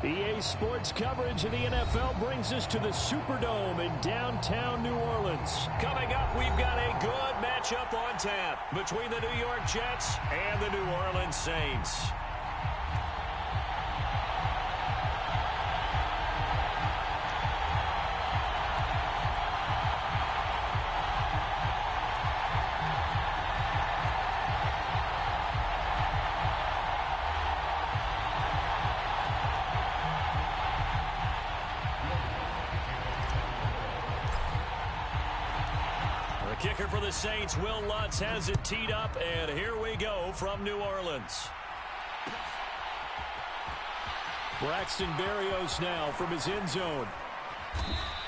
EA Sports coverage of the NFL brings us to the Superdome in downtown New Orleans. Coming up, we've got a good matchup on tap between the New York Jets and the New Orleans Saints. Kicker for the Saints, Will Lutz, has it teed up, and here we go from New Orleans. Braxton Berrios now from his end zone.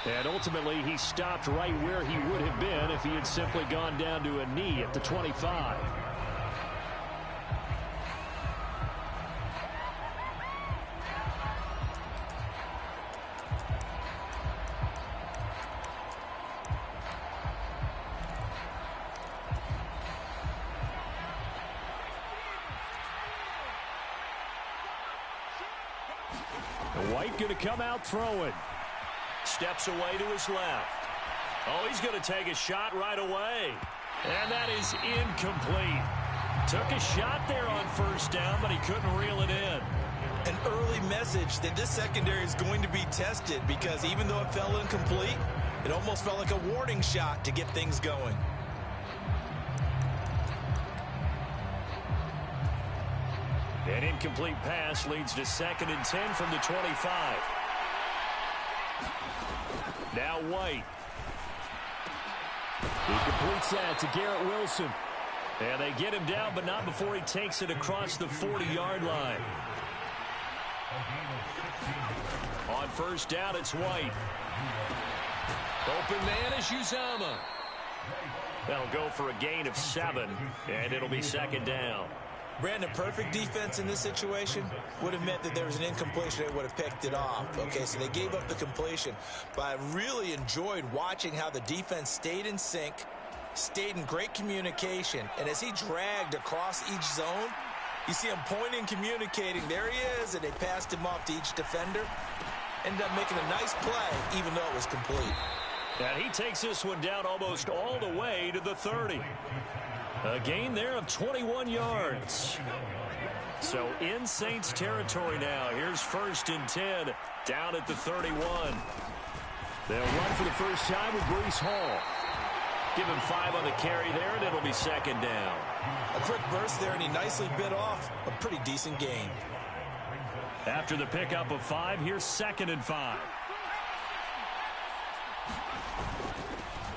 And ultimately, he stopped right where he would have been if he had simply gone down to a knee at the 25. White going to come out throwing. Steps away to his left. Oh, he's going to take a shot right away. And that is incomplete. Took a shot there on first down, but he couldn't reel it in. An early message that this secondary is going to be tested, because even though it fell incomplete, it almost felt like a warning shot to get things going. An incomplete pass leads to 2nd and 10 from the 25. Now White. He completes that to Garrett Wilson. And they get him down, but not before he takes it across the 40-yard line. On first down, it's White. Open man is Uzomah. They'll go for a gain of 7, and it'll be 2nd down. Brandon, perfect defense in this situation would have meant that there was an incompletion. They would have picked it off. Okay, so they gave up the completion. But I really enjoyed watching how the defense stayed in sync, stayed in great communication. And as he dragged across each zone, you see him pointing, communicating. There he is, and they passed him off to each defender. Ended up making a nice play, even though it was complete. And he takes this one down almost all the way to the 30. A gain there of 21 yards. So in Saints territory now. Here's 1st and 10 down at the 31. They'll run for the first time with Breece Hall. Give him 5 on the carry there, and it'll be 2nd down. A quick burst there, and he nicely bit off a pretty decent gain. After the pickup of 5, here's 2nd and 5.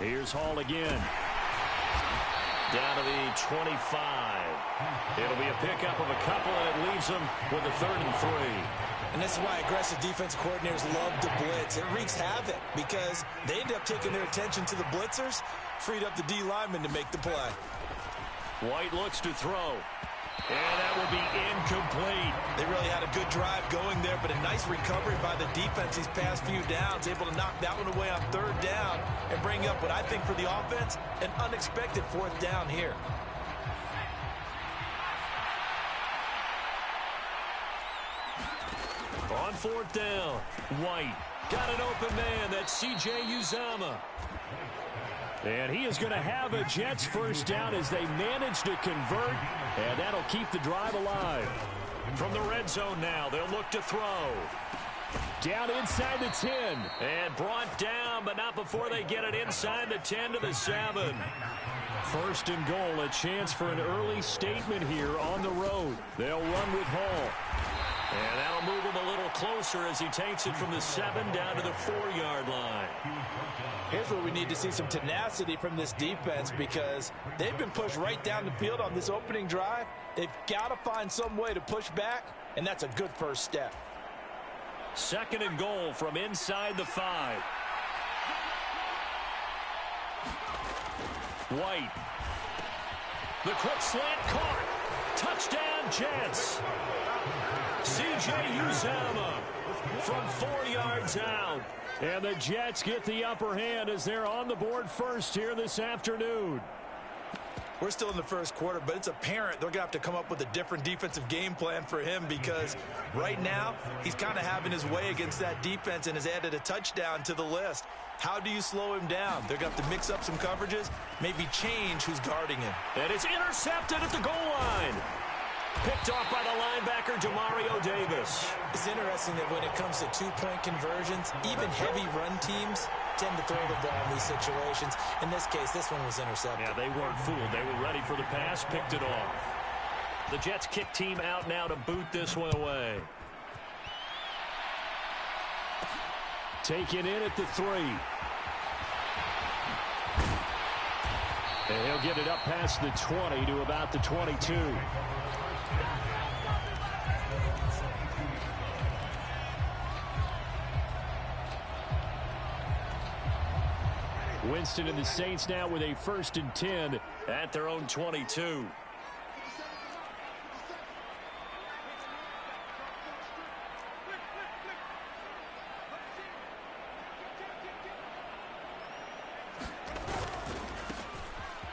Here's Hall again. Down to the 25. It'll be a pickup of a couple, and it leaves them with a 3rd and 3. And this is why aggressive defensive coordinators love to blitz. It wreaks havoc because they end up taking their attention to the blitzers, freed up the D lineman to make the play. White looks to throw. And that will be incomplete. They really had a good drive going there, but a nice recovery by the defense these past few downs, able to knock that one away on 3rd down and bring up what I think for the offense, an unexpected 4th down here. On 4th down, White got an open man. That's C.J. Uzomah. And he is going to have a Jets first down as they manage to convert, and that'll keep the drive alive. From the red zone now, they'll look to throw. Down inside the 10. And brought down, but not before they get it inside the 10 to the 7. 1st and goal, a chance for an early statement here on the road. They'll run with Hall. And that'll move him a little closer as he takes it from the 7 down to the 4-yard line. Here's where we need to see some tenacity from this defense, because they've been pushed right down the field on this opening drive. They've got to find some way to push back, and that's a good first step. 2nd and goal from inside the 5. White. The quick slant caught. Touchdown, Jets. C.J. Uzomah from 4 yards out. And the Jets get the upper hand as they're on the board first here this afternoon. we're still in the first quarter, but it's apparent they're going to have to come up with a different defensive game plan for him because right now he's kind of having his way against that defense and has added a touchdown to the list. How do you slow him down? They're going to have to mix up some coverages, maybe change who's guarding him. And it's intercepted at the goal line. Picked off by the linebacker, Demario Davis. It's interesting that when it comes to two-point conversions, even heavy run teams tend to throw the ball in these situations. In this case, this one was intercepted. Yeah, they weren't fooled. They were ready for the pass, picked it off. The Jets kick team out now to boot this one away. Taken in at the 3. And he'll get it up past the 20 to about the 22. Winston and the Saints now with a 1st and 10 at their own 22.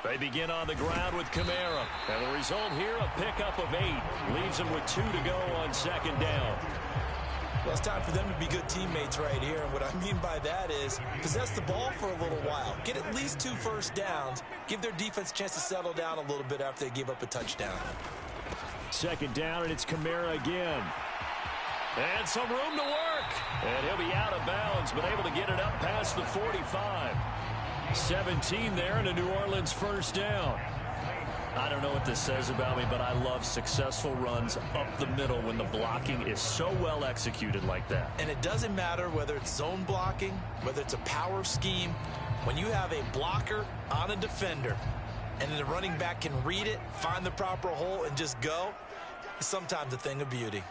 They begin on the ground with Kamara. And the result here, a pickup of 8. Leaves them with 2 to go on 2nd down. Well, it's time for them to be good teammates right here. And what I mean by that is possess the ball for a little while. Get at least 2 first downs. Give their defense a chance to settle down a little bit after they give up a touchdown. 2nd down, and it's Kamara again. And some room to work. And he'll be out of bounds, but able to get it up past the 45. 17 there, and a New Orleans 1st down. I don't know what this says about me, but I love successful runs up the middle when the blocking is so well executed like that. And it doesn't matter whether it's zone blocking, whether it's a power scheme. When you have a blocker on a defender and the running back can read it, find the proper hole, and just go, it's sometimes a thing of beauty.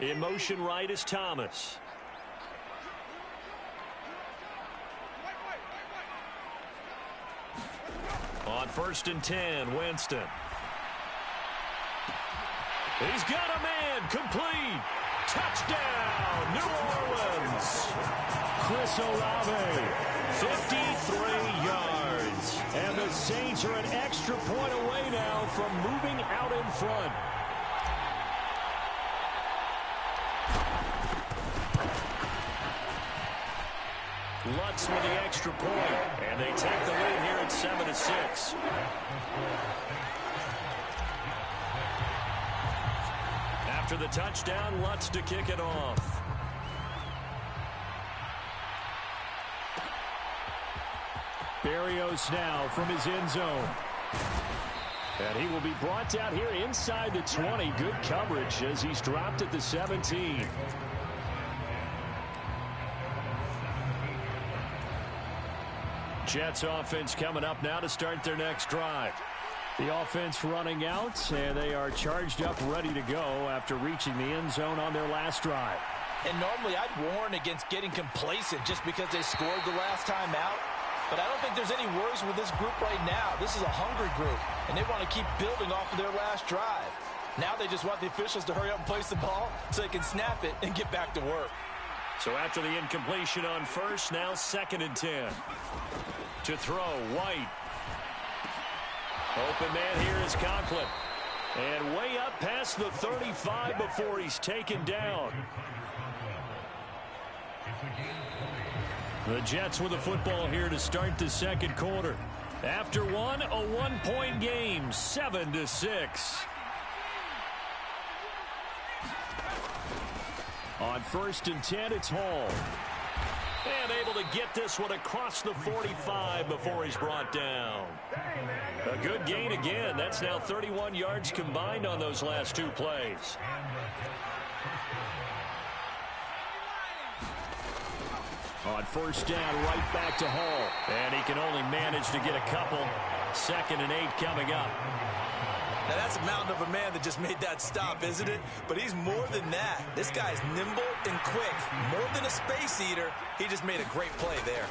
In motion right is Thomas. On 1st and 10, Winston. He's got a man, complete. Touchdown, New Orleans. Chris Olave, 53 yards. and the Saints are an extra point away now from moving out in front. Lutz with the extra point, and they take the lead here at 7-6. After the touchdown, Lutz to kick it off. Berrios now from his end zone. And he will be brought down here inside the 20. Good coverage as he's dropped at the 17. Jets offense coming up now to start their next drive. The offense running out, and they are charged up, ready to go after reaching the end zone on their last drive. And normally I'd warn against getting complacent just because they scored the last time out. But I don't think there's any worries with this group right now. This is a hungry group, and they want to keep building off of their last drive. Now they just want the officials to hurry up and place the ball so they can snap it and get back to work. So after the incompletion on first, now 2nd and 10. To throw, White. Open man here is Conklin. And way up past the 35 before he's taken down. The Jets with the football here to start the second quarter. After one, a one-point game, 7-6. On 1st and 10, it's Hall. And able to get this one across the 45 before he's brought down. A good gain again. That's now 31 yards combined on those last 2 plays. On 1st down, right back to Hall. And he can only manage to get a couple. 2nd and 8 coming up. Now that's a mountain of a man that just made that stop, isn't it? But he's more than that. This guy's nimble and quick. More than a space eater, he just made a great play there.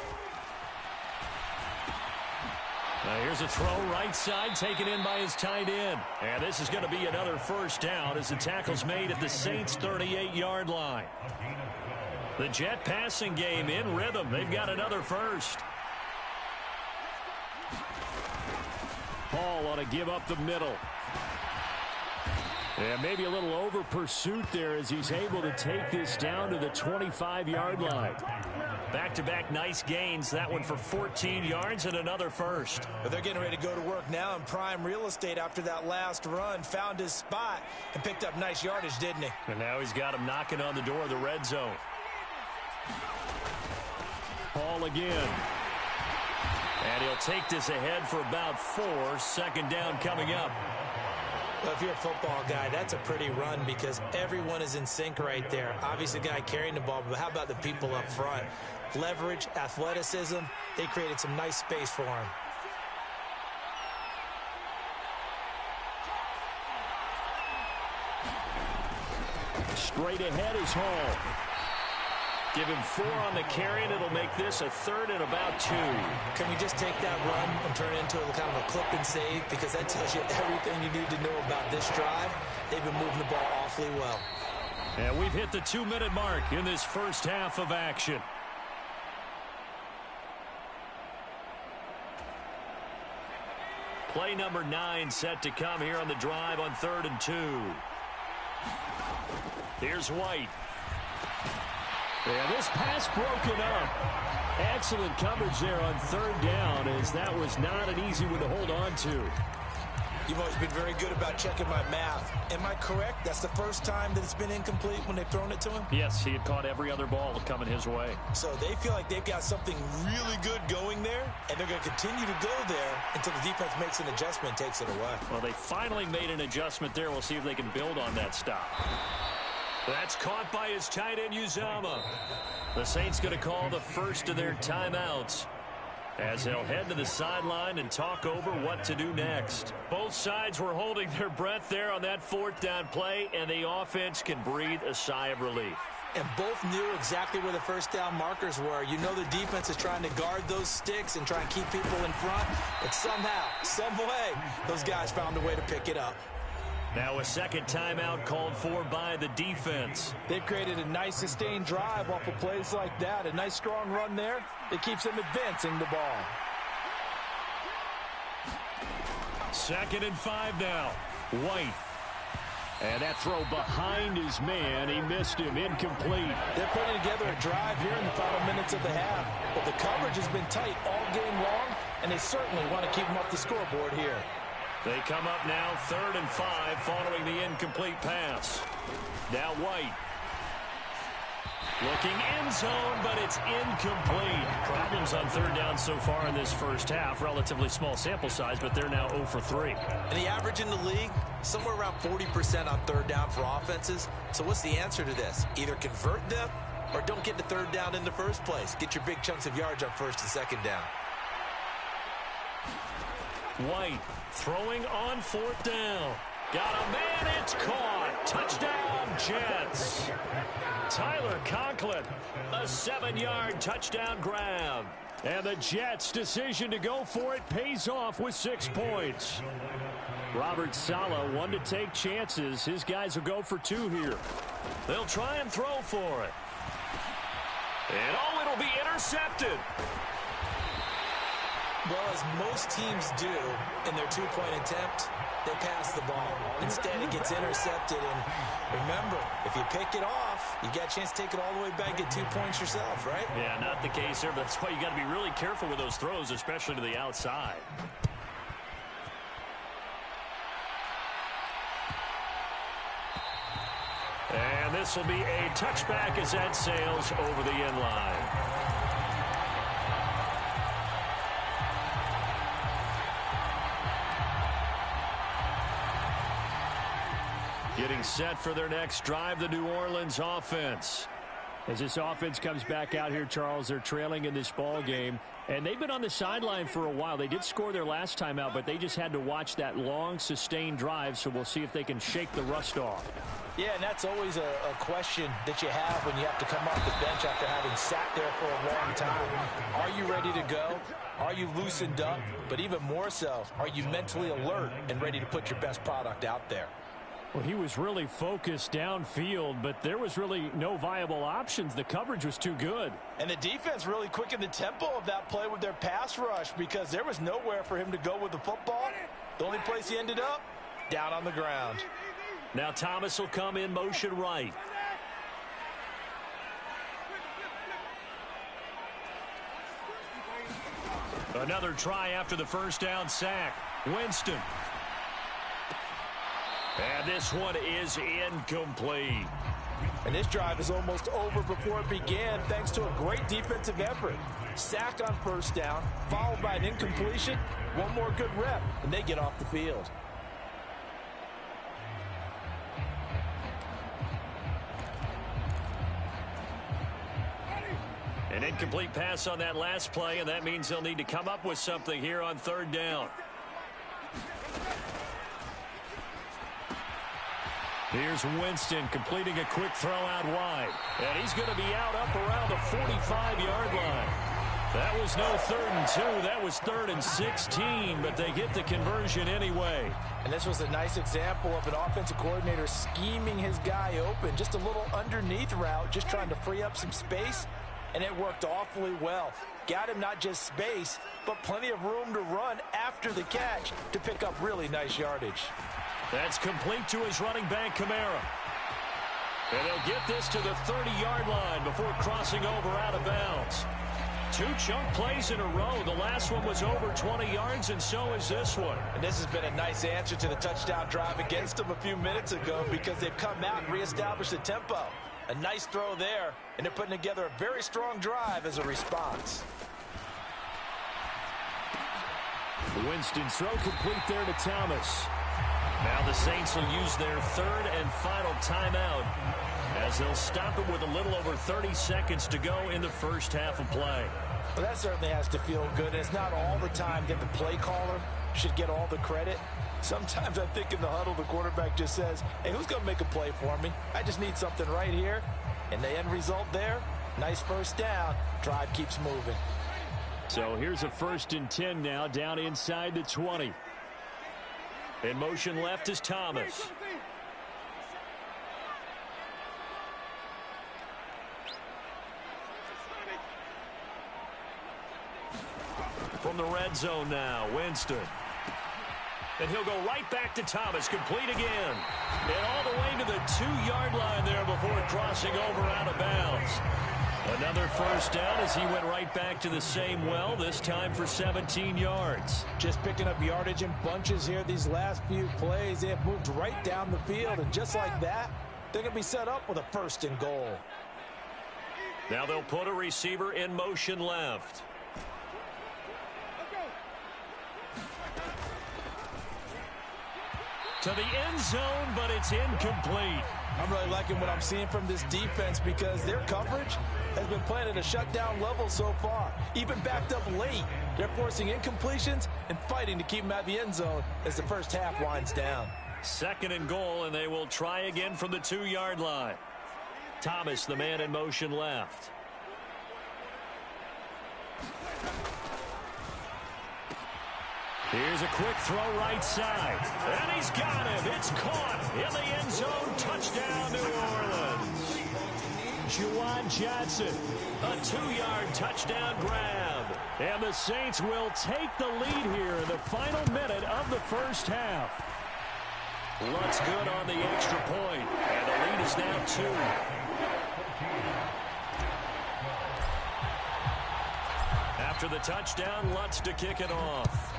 Now here's a throw right side taken in by his tight end. And this is going to be another 1st down as the tackle's made at the Saints' 38-yard line. The Jet passing game in rhythm. They've got another 1st. call on a give up the middle. And maybe a little over pursuit there as he's able to take this down to the 25-yard line. Back-to-back nice gains. That one for 14 yards and another first. But they're getting ready to go to work now in prime real estate after that last run. Found his spot and picked up nice yardage, didn't he? And now he's got him knocking on the door of the red zone. Ball again. And he'll take this ahead for about 4. Second down coming up. Well, if you're a football guy, that's a pretty run because everyone is in sync right there. Obviously, the guy carrying the ball, but how about the people up front? Leverage, athleticism, they created some nice space for him. Straight ahead is Hall. Give him 4 on the carry, and it'll make this a 3rd and about 2. Can we just take that run and turn it into a kind of a clip and save? Because that tells you everything you need to know about this drive. They've been moving the ball awfully well. And we've hit the 2-minute mark in this first half of action. Play number 9 set to come here on the drive on 3rd and 2. Here's White. Yeah, this pass broken up. Excellent coverage there on 3rd down, as that was not an easy one to hold on to. You've always been very good about checking my math. Am I correct? That's the first time that it's been incomplete when they've thrown it to him? Yes, he had caught every other ball coming his way. So they feel like they've got something really good going there, and they're going to continue to go there until the defense makes an adjustment and takes it away. Well, they finally made an adjustment there. We'll see if they can build on that stop. That's caught by his tight end, Uzama. The Saints going to call the first of their timeouts as they'll head to the sideline and talk over what to do next. Both sides were holding their breath there on that 4th down play, and the offense can breathe a sigh of relief. And both knew exactly where the first down markers were. You know the defense is trying to guard those sticks and try and keep people in front, but somehow, some way, those guys found a way to pick it up. Now a second timeout called for by the defense. They've created a nice sustained drive off of plays like that. A nice strong run there. It keeps them advancing the ball. 2nd and 5 now. White. And that throw behind his man. He missed him. Incomplete. They're putting together a drive here in the final minutes of the half. But the coverage has been tight all game long, and they certainly want to keep them off the scoreboard here. They come up now 3rd and 5 following the incomplete pass. Now White. Looking end zone, but it's incomplete. Problems on 3rd down so far in this first half. Relatively small sample size, but they're now 0 for 3. And the average in the league, somewhere around 40% on 3rd down for offenses. So what's the answer to this? Either convert them or don't get to 3rd down in the first place. Get your big chunks of yards on 1st and 2nd down. White throwing on 4th down. Got a man, it's caught. Touchdown, Jets. Tyler Conklin, a 7-yard touchdown grab. And the Jets' decision to go for it pays off with 6 points. Robert Saleh, one to take chances. His guys will go for 2 here. They'll try and throw for it. And it'll be intercepted. Well, as most teams do in their 2-point attempt, they pass the ball. Instead, it gets intercepted. And remember, if you pick it off, you got a chance to take it all the way back, get 2 points yourself, right? Yeah, not the case here, but that's why you got to be really careful with those throws, especially to the outside. And this will be a touchback as that sails over the end line. Getting set for their next drive, the New Orleans offense. As this offense comes back out here, Charles, they're trailing in this ball game. And they've been on the sideline for a while. They did score their last time out, but they just had to watch that long, sustained drive. So we'll see if they can shake the rust off. Yeah, and that's always a question that you have when you have to come off the bench after having sat there for a long time. Are you ready to go? Are you loosened up? But even more so, are you mentally alert and ready to put your best product out there? Well, he was really focused downfield, but there was really no viable options. The coverage was too good. And the defense really quickened the tempo of that play with their pass rush because there was nowhere for him to go with the football. The only place he ended up, down on the ground. Now Thomas will come in motion right. Another try after the first down sack. Winston. And this one is incomplete. And this drive is almost over before it began thanks to a great defensive effort. Sack on first down, followed by an incompletion. One more good rep, and they get off the field. An incomplete pass on that last play, and that means they'll need to come up with something here on third down. Here's Winston completing a quick throw out wide. And he's going to be out up around the 45-yard line. That was no 3rd and 2. That was 3rd and 16, but they get the conversion anyway. And this was a nice example of an offensive coordinator scheming his guy open. Just a little underneath route, just trying to free up some space. And it worked awfully well. Got him not just space, but plenty of room to run after the catch to pick up really nice yardage. That's complete to his running back, Kamara. And they'll get this to the 30-yard line before crossing over out of bounds. 2 chunk plays in a row. The last one was over 20 yards, and so is this one. And this has been a nice answer to the touchdown drive against them a few minutes ago because they've come out and reestablished the tempo. A nice throw there, and they're putting together a very strong drive as a response. Winston's throw complete there to Thomas. Now the Saints will use their 3rd and final timeout as they'll stop it with a little over 30 seconds to go in the first half of play. Well, that certainly has to feel good. It's not all the time that the play caller should get all the credit. Sometimes I think in the huddle, the quarterback just says, hey, who's going to make a play for me? I just need something right here. And the end result there, nice first down. Drive keeps moving. So here's a 1st and 10 now, down inside the 20. In motion left is Thomas. From the red zone now, Winston. And he'll go right back to Thomas, complete again. And all the way to the 2-yard line there before crossing over out of bounds. Another first down as he went right back to the same well, this time for 17 yards. Just picking up yardage in bunches here these last few plays. They have moved right down the field, and just like that, they're going to be set up with a 1st and goal. Now they'll put a receiver in motion left. To the end zone, but it's incomplete. I'm really liking what I'm seeing from this defense because their coverage has been playing at a shutdown level so far. Even backed up late, they're forcing incompletions and fighting to keep them out of the end zone as the first half winds down. 2nd and goal, and they will try again from the 2-yard line. Thomas, the man in motion left. Here's a quick throw right side. And he's got him. It's caught in the end zone. Touchdown, New Orleans. Juwan Johnson. A 2-yard touchdown grab. And the Saints will take the lead here in the final minute of the first half. Lutz good on the extra point. And the lead is now 2. After the touchdown, Lutz to kick it off.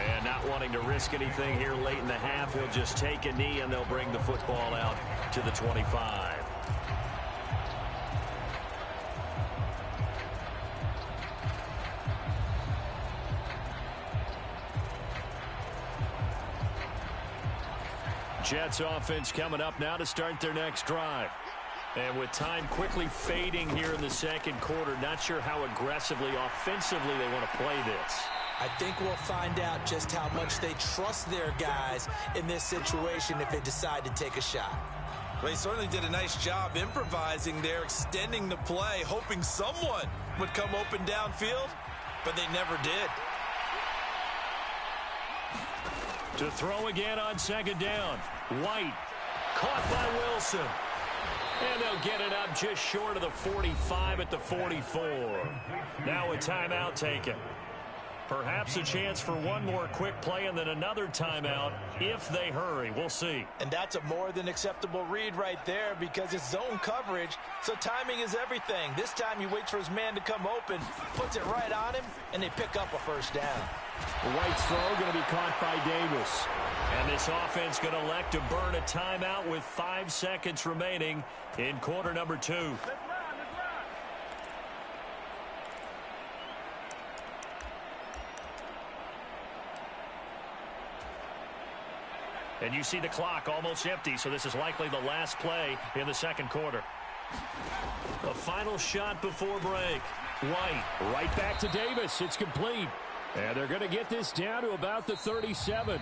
And not wanting to risk anything here late in the half, he'll just take a knee and they'll bring the football out to the 25. Jets offense coming up now to start their next drive. And with time quickly fading here in the second quarter, not sure how aggressively, offensively they want to play this. I think we'll find out just how much they trust their guys in this situation if they decide to take a shot. Well, they certainly did a nice job improvising there, extending the play, hoping someone would come open downfield, but they never did. To throw again on 2nd down. White caught by Wilson. And they'll get it up just short of the 45 at the 44. Now a timeout taken. Perhaps a chance for one more quick play and then another timeout if they hurry. We'll see. And that's a more than acceptable read right there because it's zone coverage, so timing is everything. This time he waits for his man to come open, puts it right on him, and they pick up a first down. White's throw going to be caught by Davis. And this offense going to elect to burn a timeout with 5 seconds remaining in quarter number 2. And you see the clock almost empty, so this is likely the last play in the second quarter. A final shot before break. White. Right back to Davis. It's complete. And they're going to get this down to about the 37.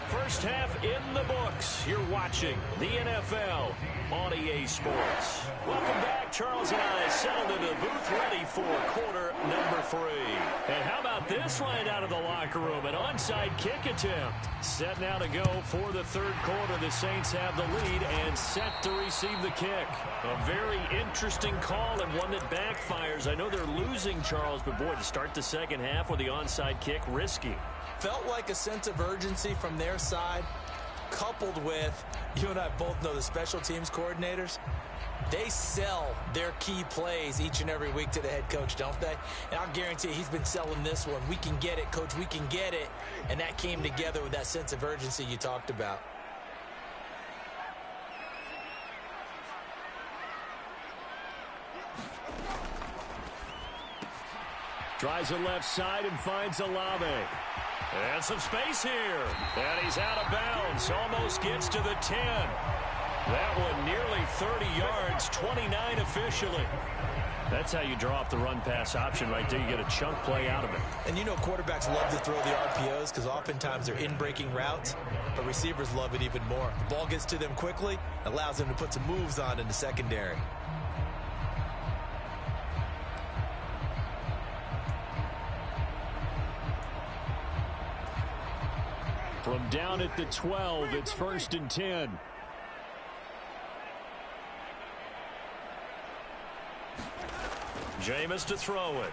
First half in the books. You're watching the NFL on EA Sports. Welcome back. Charles and I settled into the booth ready for quarter number 3. And how about this right out of the locker room? An onside kick attempt. Set now to go for the third quarter. The Saints have the lead and set to receive the kick. A very interesting call and one that backfires. I know they're losing, Charles, but boy, to start the second half with the onside kick, risky. Felt like a sense of urgency from their side, coupled with, you and I both know the special teams coordinators, they sell their key plays each and every week to the head coach, don't they? And I'll guarantee you he's been selling this one. We can get it, coach, we can get it. And that came together with that sense of urgency you talked about. Tries it left side and finds Olave. And some space here. And he's out of bounds. Almost gets to the 10. That one nearly 30 yards, 29 officially. That's how you draw up the run-pass option right there. You get a chunk play out of it. And you know quarterbacks love to throw the RPOs because oftentimes they're in-breaking routes, but receivers love it even more. The ball gets to them quickly, allows them to put some moves on in the secondary. From down at the 12, it's 1st and 10. Jameis to throw it.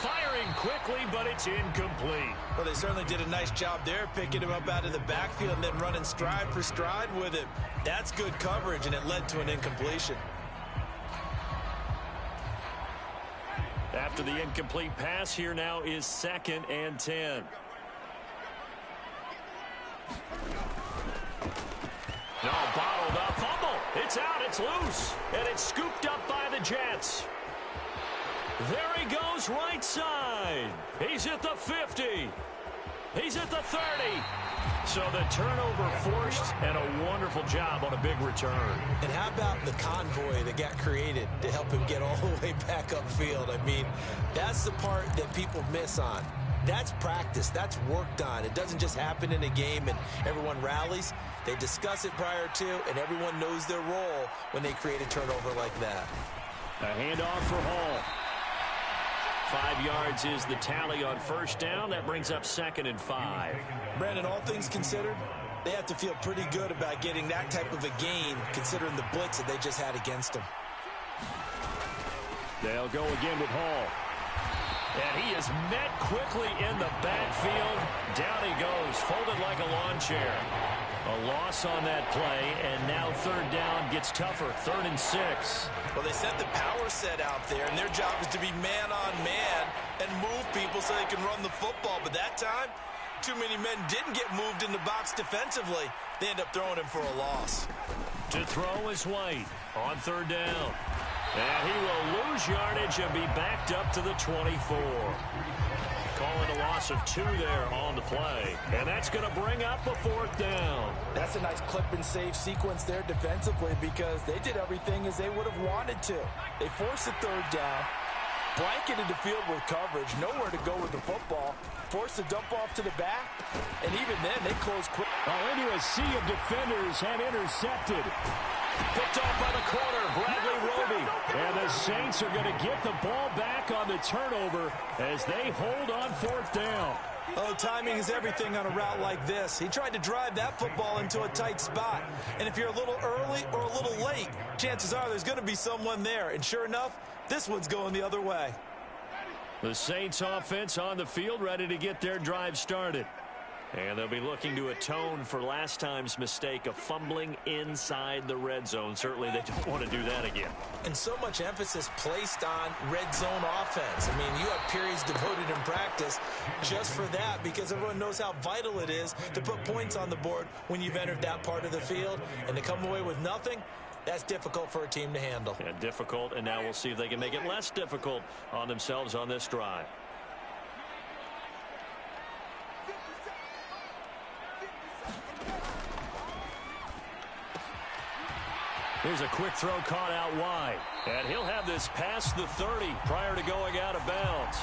Firing quickly, but it's incomplete. Well, they certainly did a nice job there, picking him up out of the backfield and then running stride for stride with him. That's good coverage, and it led to an incompletion. After the incomplete pass, here now is 2nd and 10. No, bottled up, fumble. It's out, it's loose, and it's scooped up by the Jets. There he goes, right side. He's at the 50. He's at the 30. So the turnover forced, and a wonderful job on a big return. And how about the convoy that got created to help him get all the way back upfield? I mean, that's the part that people miss on. That's practice. That's worked on. It doesn't just happen in a game and everyone rallies. They discuss it prior to, and everyone knows their role when they create a turnover like that. A handoff for Hall. 5 yards is the tally on first down. That brings up 2nd and 5. Brandon, all things considered, they have to feel pretty good about getting that type of a gain considering the blitz that they just had against them. They'll go again with Hall. And he is met quickly in the backfield. Down he goes, folded like a lawn chair. A loss on that play, and now 3rd down gets tougher, 3rd and 6. Well, they sent the power set out there, and their job is to be man-on-man and move people so they can run the football. But that time, too many men didn't get moved in the box defensively. They end up throwing him for a loss. To throw is White on 3rd down. And he will lose yardage and be backed up to the 24. Calling a loss of 2 there on the play. And that's going to bring up a 4th down. That's a nice clip and save sequence there defensively because they did everything as they would have wanted to. They forced the 3rd down, blanketed the field with coverage, nowhere to go with the football, forced the dump off to the back, and even then they closed quick. Into a sea of defenders and intercepted. Picked off by the corner, Bradley Roby. And the Saints are going to get the ball back on the turnover as they hold on 4th down. Oh, timing is everything on a route like this. He tried to drive that football into a tight spot. And if you're a little early or a little late, chances are there's going to be someone there. And sure enough, this one's going the other way. The Saints offense on the field, ready to get their drive started. And they'll be looking to atone for last time's mistake of fumbling inside the red zone. Certainly they don't want to do that again. And so much emphasis placed on red zone offense. I mean, you have periods devoted in practice just for that because everyone knows how vital it is to put points on the board when you've entered that part of the field. And to come away with nothing, that's difficult for a team to handle. Yeah, difficult, and now we'll see if they can make it less difficult on themselves on this drive. Here's a quick throw caught out wide. And he'll have this past the 30 prior to going out of bounds.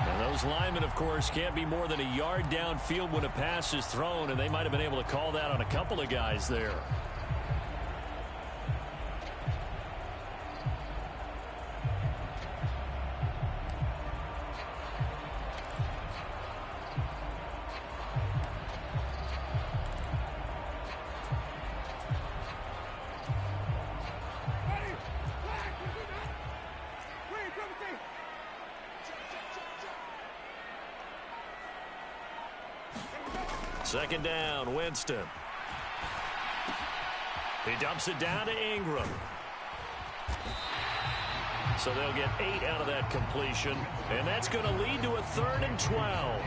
And those linemen, of course, can't be more than a yard downfield when a pass is thrown, and they might have been able to call that on a couple of guys there. Second down, Winston. He dumps it down to Ingram. So they'll get 8 out of that completion, and that's going to lead to a 3rd and 12.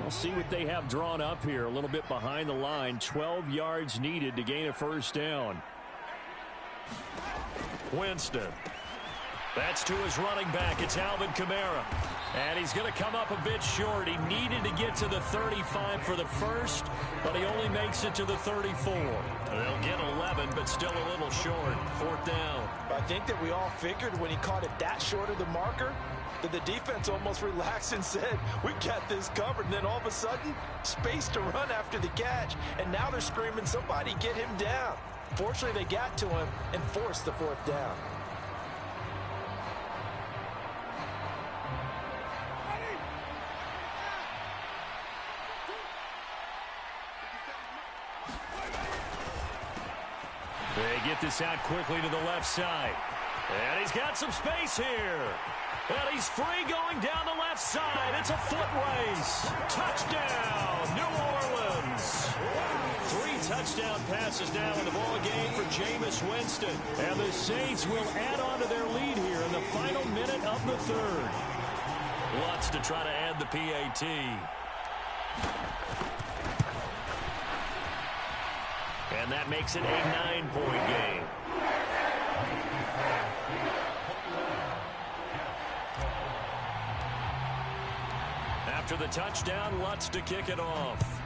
We'll see what they have drawn up here. A little bit behind the line. 12 yards needed to gain a 1st down. Winston. That's to his running back. It's Alvin Kamara. And he's going to come up a bit short. He needed to get to the 35 for the first, but he only makes it to the 34. They'll get 11, but still a little short. 4th down. I think that we all figured when he caught it that short of the marker, that the defense almost relaxed and said, we got this covered. And then all of a sudden, space to run after the catch. And now they're screaming, somebody get him down. Fortunately, they got to him and forced the 4th down. They get this out quickly to the left side. And he's got some space here. And he's free going down the left side. It's a foot race. Touchdown, New Orleans. 3 touchdown passes now in the ball game for Jameis Winston. And the Saints will add on to their lead here in the final minute of the 3rd. Lutz to try to add the PAT. And that makes it a 9-point game. After the touchdown, Lutz to kick it off.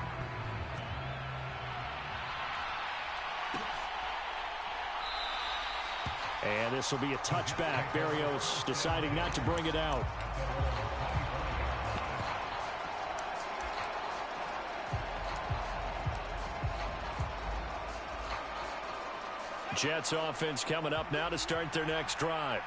And this will be a touchback. Barrios deciding not to bring it out. Jets offense coming up now to start their next drive.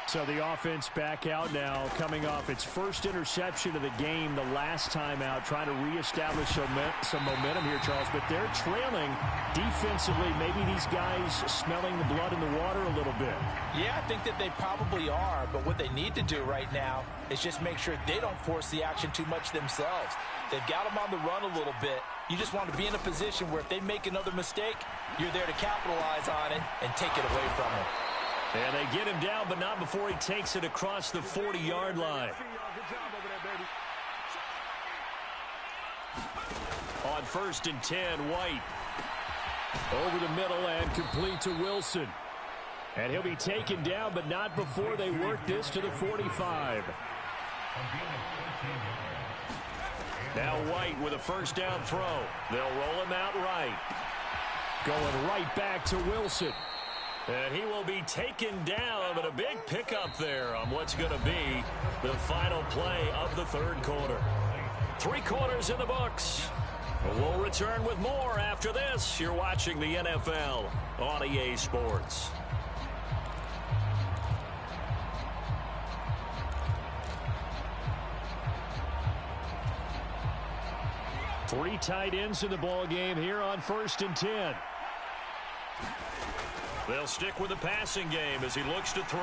So the offense back out now, coming off its first interception of the game the last time out, trying to reestablish some momentum here, Charles. But they're trailing defensively. Maybe these guys smelling the blood in the water a little bit. Yeah, I think that they probably are. But what they need to do right now is just make sure they don't force the action too much themselves. They've got them on the run a little bit. You just want to be in a position where if they make another mistake, you're there to capitalize on it and take it away from them. And they get him down, but not before he takes it across the 40-yard line. On 1st and 10, White. Over the middle and complete to Wilson. And he'll be taken down, but not before they work this to the 45. Now White with a first down throw. They'll roll him out right. Going right back to Wilson. And he will be taken down, but a big pickup there on what's going to be the final play of the third quarter. 3 quarters in the books. We'll return with more after this. You're watching the NFL on EA Sports. Three tight ends in the ball game here on 1st and 10. They'll stick with the passing game as he looks to throw.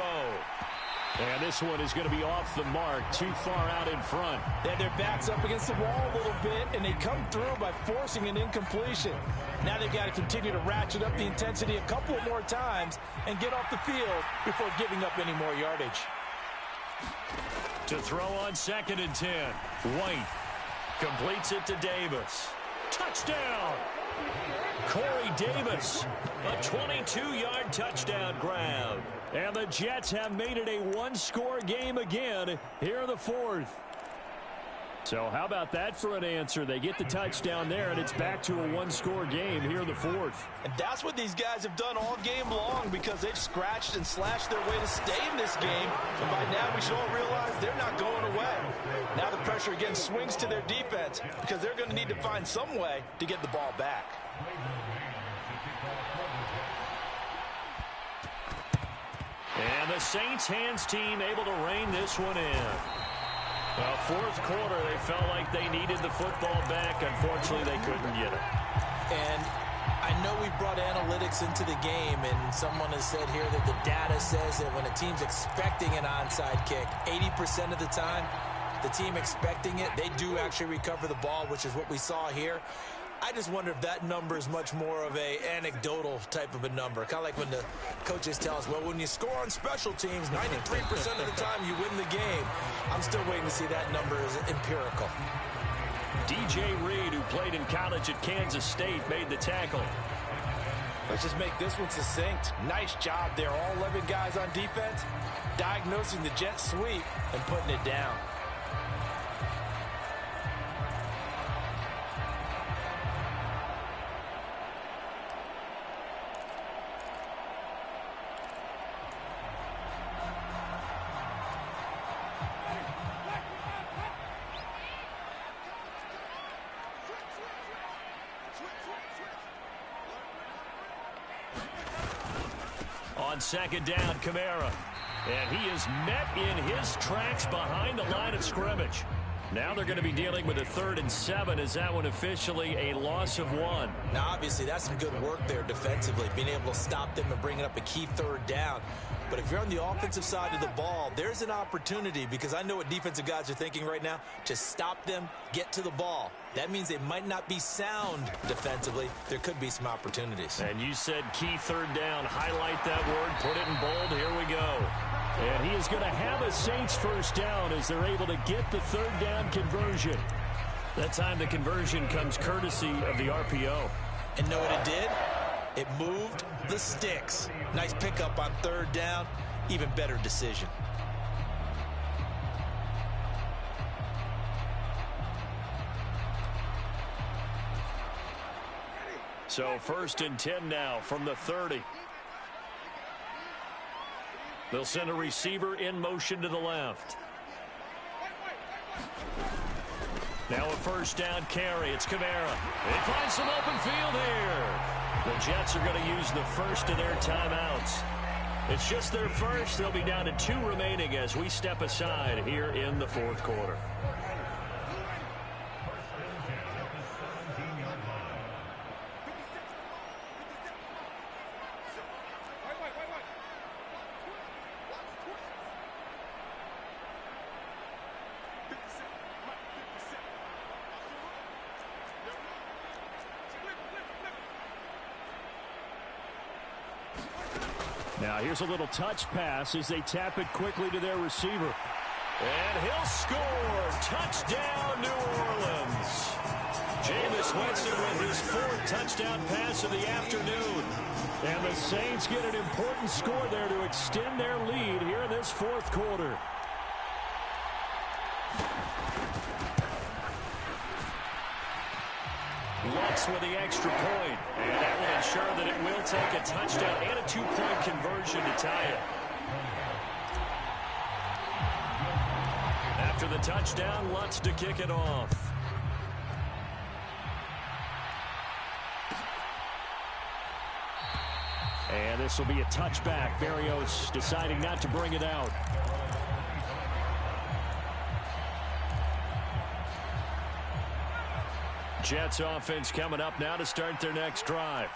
And this one is going to be off the mark, too far out in front. They had their backs up against the wall a little bit, and they come through by forcing an incompletion. Now they've got to continue to ratchet up the intensity a couple more times and get off the field before giving up any more yardage. To throw on 2nd and 10. White completes it to Davis. Touchdown! Corey Davis, a 22-yard touchdown grab. And the Jets have made it a one-score game again here in the 4th. So how about that for an answer? They get the touchdown there, and it's back to a one-score game here in the 4th. And that's what these guys have done all game long because they've scratched and slashed their way to stay in this game. And by now we should all realize they're not going away. Now the pressure again swings to their defense because they're going to need to find some way to get the ball back. And the Saints hands team able to rein this one in. Well, 4th quarter, they felt like they needed the football back. Unfortunately, they couldn't get it. And I know we brought analytics into the game, and someone has said here that the data says that when a team's expecting an onside kick, 80% of the time, the team expecting it, they do actually recover the ball, which is what we saw here. I just wonder if that number is much more of a anecdotal type of a number. Kind of like when the coaches tell us, well, when you score on special teams, 93% of the time you win the game. I'm still waiting to see that number is empirical. DJ Reed, who played in college at Kansas State, made the tackle. Let's just make this one succinct. Nice job there. All 11 guys on defense, diagnosing the jet sweep and putting it down. On 2nd down, Kamara. And he is met in his tracks behind the line of scrimmage. Now they're going to be dealing with a 3rd and 7. Is that one officially a loss of 1? Now, obviously, that's some good work there defensively, being able to stop them and bringing up a key 3rd down. But if you're on the offensive side of the ball, there's an opportunity, because I know what defensive guys are thinking right now, to stop them, get to the ball. That means they might not be sound defensively. There could be some opportunities. And you said key 3rd down. Highlight that word. Put it in bold. Here we go. And he is going to have a Saints first down as they're able to get the 3rd down conversion. That time the conversion comes courtesy of the RPO. And know what it did? It moved the sticks. Nice pickup on 3rd down. Even better decision. So 1st and 10 now from the 30. They'll send a receiver in motion to the left. Now a 1st down carry. It's Kamara. They find some open field here. The Jets are going to use the first of their timeouts. It's just their first. They'll be down to 2 remaining as we step aside here in the 4th quarter. Now here's a little touch pass as they tap it quickly to their receiver. And he'll score. Touchdown, New Orleans. Jameis Winston with his 4th touchdown pass of the afternoon. And the Saints get an important score there to extend their lead here in this 4th quarter. Looks with the extra point, and that will ensure that it will take a touchdown and a two-point conversion to tie it. After the touchdown, Lutz to kick it off. And this will be a touchback. Berrios deciding not to bring it out. Jets offense coming up now to start their next drive.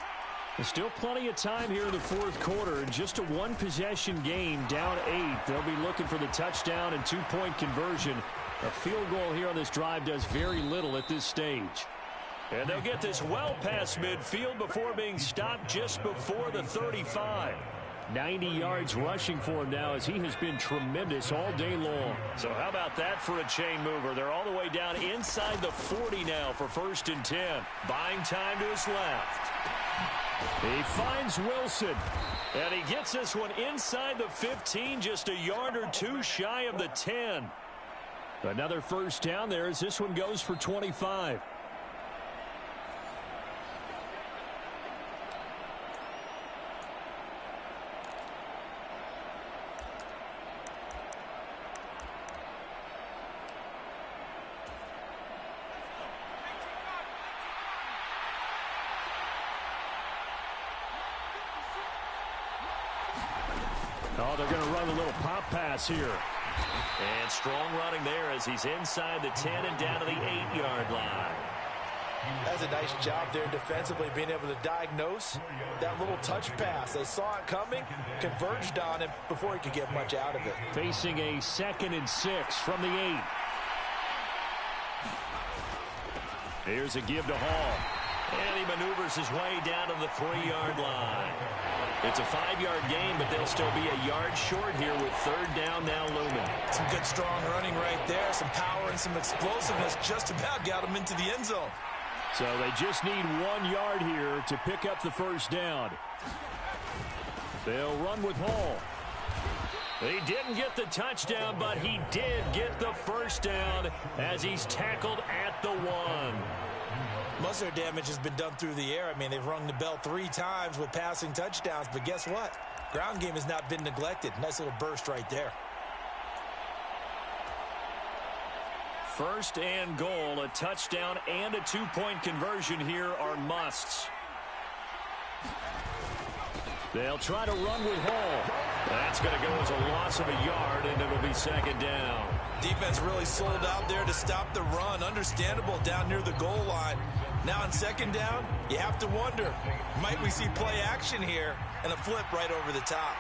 There's still plenty of time here in the fourth quarter. Just a one-possession game, down 8. They'll be looking for the touchdown and two-point conversion. A field goal here on this drive does very little at this stage. And they'll get this well past midfield before being stopped just before the 35. 90 yards rushing for him now as he has been tremendous all day long. So how about that for a chain mover? They're all the way down inside the 40 now for 1st and 10. Buying time to his left. He finds Wilson. And he gets this one inside the 15, just a yard or two shy of the 10. Another first down there as this one goes for 25. Oh, they're going to run a little pop pass here. And strong running there as he's inside the 10 and down to the 8-yard line. That's a nice job there defensively, being able to diagnose that little touch pass. They saw it coming, converged on it before he could get much out of it. Facing a 2nd and 6 from the 8. Here's a give to Hall. And he maneuvers his way down to the 3-yard line. It's a 5-yard gain, but they'll still be a yard short here with 3rd down now looming. Some good strong running right there. Some power and some explosiveness just about got him into the end zone. So they just need 1 yard here to pick up the first down. They'll run with Hall. He didn't get the touchdown, but he did get the first down as he's tackled at the 1. Most of their damage has been done through the air. I mean, they've rung the bell 3 times with passing touchdowns, but guess what? Ground game has not been neglected. Nice little burst right there. 1st and goal, a touchdown and a two-point conversion here are musts. They'll try to run with Hall. That's going to go as a loss of a yard, and it'll be 2nd down. Defense really sold out there to stop the run. Understandable down near the goal line. Now on 2nd down, you have to wonder, might we see play action here and a flip right over the top?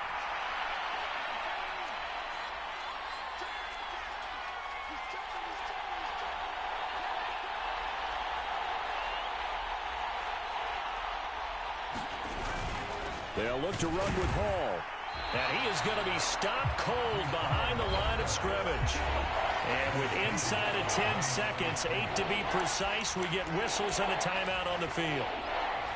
They'll look to run with Hall. And he is going to be stopped cold behind the line of scrimmage. And with inside of 10 seconds, 8 to be precise, we get whistles and a timeout on the field.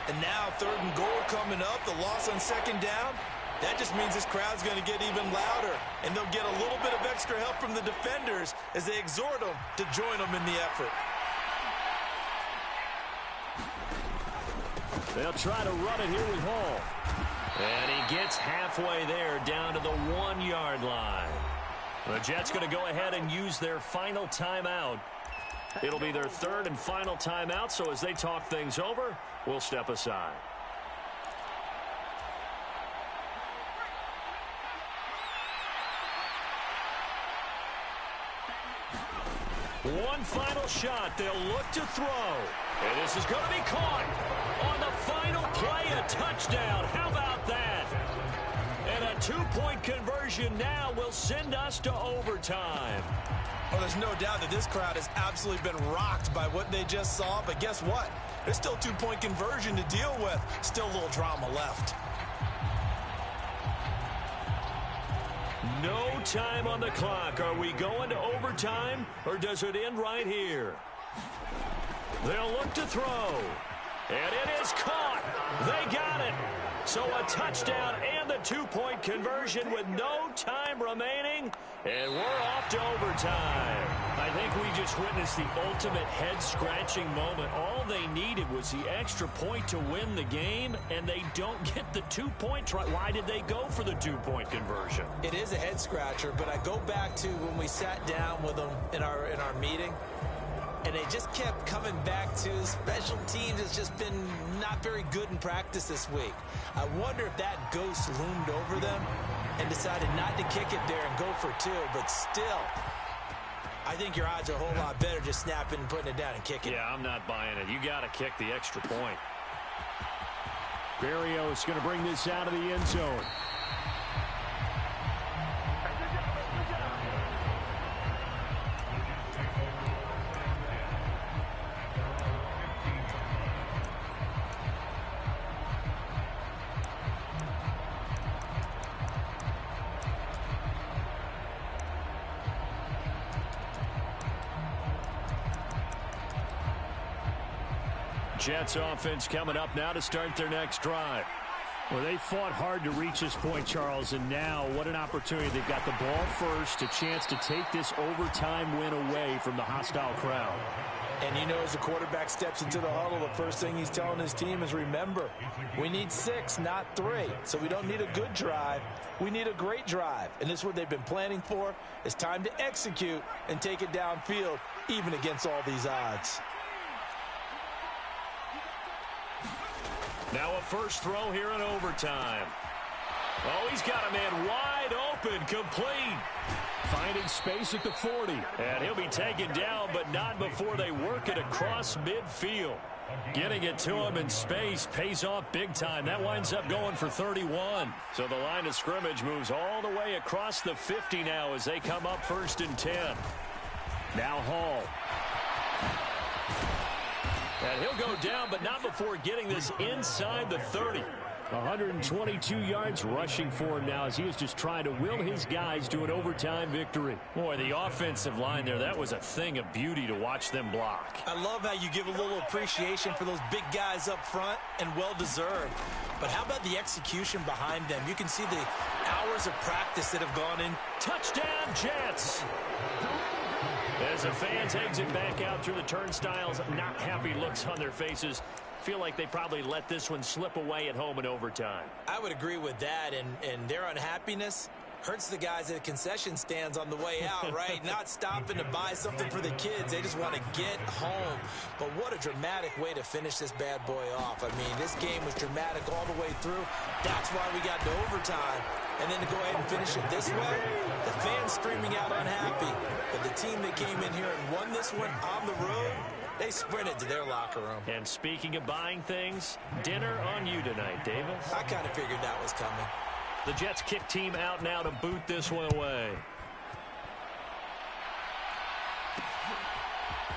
And now 3rd and goal coming up, the loss on 2nd down. That just means this crowd's going to get even louder. And they'll get a little bit of extra help from the defenders as they exhort them to join them in the effort. They'll try to run it here with Hall. And he gets halfway there down to the 1-yard line. The Jets going to go ahead and use their final timeout. It'll be their 3rd and final timeout, so as they talk things over, we'll step aside. One final shot. They'll look to throw. And this is going to be caught. On the final play, a touchdown. How about that? And a two-point conversion now will send us to overtime. Well, there's no doubt that this crowd has absolutely been rocked by what they just saw. But guess what? There's still two-point conversion to deal with. Still a little drama left. No time on the clock. Are we going to overtime, or does it end right here? They'll look to throw. And it is caught. They got it. So a touchdown and the two-point conversion with no time remaining. And we're off to overtime. I think we just witnessed the ultimate head-scratching moment. All they needed was the extra point to win the game, and they don't get the 2-point try. Why did they go for the 2-point conversion? It is a head-scratcher, but I go back to when we sat down with them in our meeting, and they just kept coming back to special teams has just been not very good in practice this week. I wonder if that ghost loomed over them and decided not to kick it there and go for 2, but still, I think your odds are a whole lot better just snapping and putting it down and kicking. Yeah, I'm not buying it. You got to kick the extra point. Berrios going to bring this out of the end zone. Jets offense coming up now to start their next drive. Well, they fought hard to reach this point, Charles, and now what an opportunity. They've got the ball first, a chance to take this overtime win away from the hostile crowd. And you know, as the quarterback steps into the huddle, the first thing he's telling his team is, remember, we need 6, not 3. So we don't need a good drive. We need a great drive. And this is what they've been planning for. It's time to execute and take it downfield, even against all these odds. Now a first throw here in overtime. Oh, he's got a man wide open, complete. Finding space at the 40. And he'll be taken down, but not before they work it across midfield. Getting it to him in space pays off big time. That winds up going for 31. So the line of scrimmage moves all the way across the 50 now as they come up 1st and 10. Now Hall. And he'll go down, but not before getting this inside the 30. 122 yards rushing for him now as he is just trying to will his guys to an overtime victory. Boy, the offensive line there, that was a thing of beauty to watch them block. I love how you give a little appreciation for those big guys up front, and well-deserved. But how about the execution behind them? You can see the hours of practice that have gone in. Touchdown, Jets! As the fans exit back out through the turnstiles, not happy looks on their faces. Feel like they probably let this one slip away at home in overtime. I would agree with that, and their unhappiness hurts the guys at the concession stands on the way out, right? Not stopping to buy something for the kids. They just want to get home. But what a dramatic way to finish this bad boy off. I mean, this game was dramatic all the way through. That's why we got to overtime. And then to go ahead and finish it this way, the fans screaming out unhappy. But the team that came in here and won this one on the road, they sprinted to their locker room. And speaking of buying things, dinner on you tonight, Davis. I kind of figured that was coming. The Jets kick team out now to boot this one away.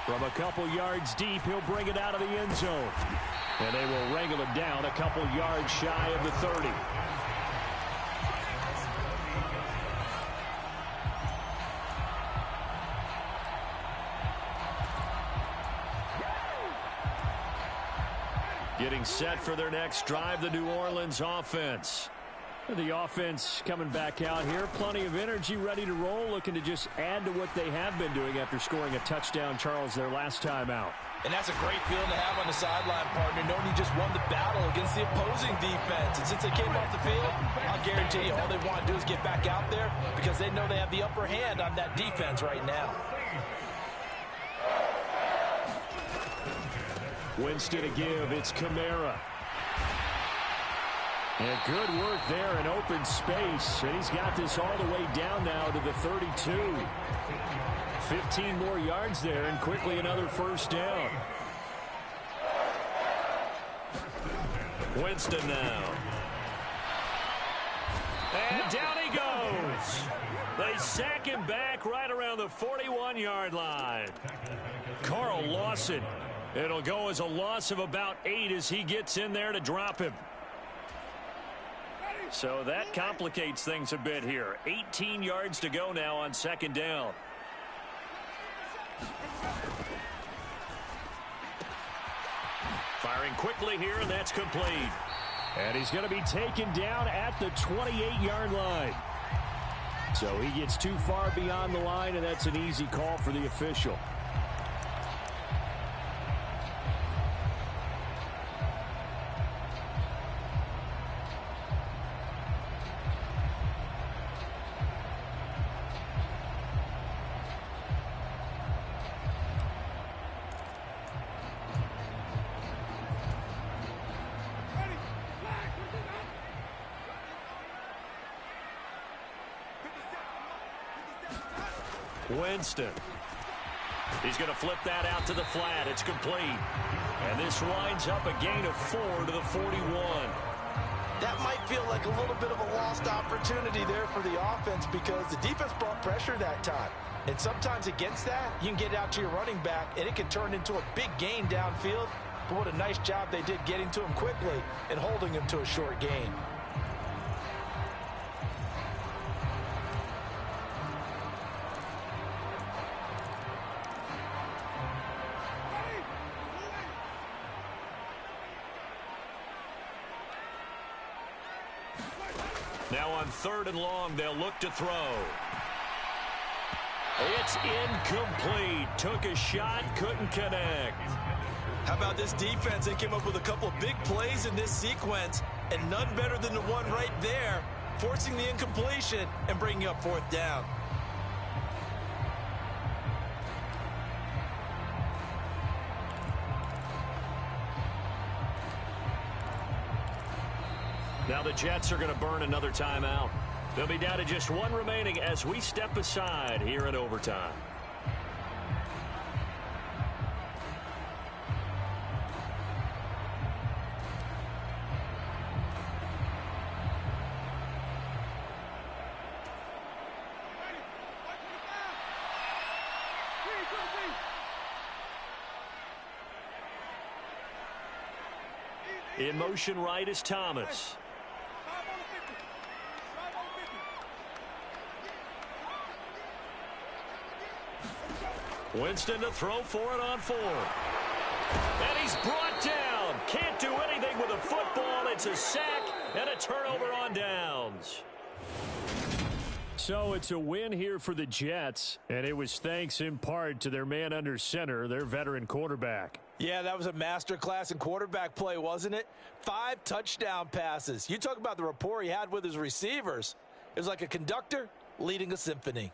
From a couple yards deep, he'll bring it out of the end zone. And they will wrangle him down a couple yards shy of the 30. Getting set for their next drive, the New Orleans offense. The offense coming back out here. Plenty of energy, ready to roll, looking to just add to what they have been doing after scoring a touchdown, Charles, their last time out. And that's a great feeling to have on the sideline, partner, knowing you just won the battle against the opposing defense. And since they came off the field, I'll guarantee you all they want to do is get back out there because they know they have the upper hand on that defense right now. Winston to give. It's Kamara. And good work there in open space. And he's got this all the way down now to the 32. 15 more yards there, and quickly another first down. Winston now. And down he goes. They sack him back right around the 41-yard line. Carl Lawson. It'll go as a loss of about 8 as he gets in there to drop him. So that complicates things a bit here. 18 yards to go now on second down. Firing quickly here, and that's complete. And he's going to be taken down at the 28-yard line. So he gets too far beyond the line, and that's an easy call for the official. Winston. He's going to flip that out to the flat. It's complete. And this winds up a gain of 4 to the 41. That might feel like a little bit of a lost opportunity there for the offense because the defense brought pressure that time. And sometimes against that, you can get out to your running back, and it can turn into a big gain downfield. But what a nice job they did getting to him quickly and holding him to a short gain. Now on 3rd and long, they'll look to throw. It's incomplete. Took a shot, couldn't connect. How about this defense? They came up with a couple of big plays in this sequence, and none better than the one right there, forcing the incompletion and bringing up 4th down. Now the Jets are going to burn another timeout. They'll be down to just 1 remaining as we step aside here in overtime. In motion right is Thomas. Winston to throw for it on 4. And he's brought down. Can't do anything with a football. It's a sack and a turnover on downs. So it's a win here for the Jets, and it was thanks in part to their man under center, their veteran quarterback. Yeah, that was a masterclass in quarterback play, wasn't it? 5 touchdown passes. You talk about the rapport he had with his receivers. It was like a conductor leading a symphony.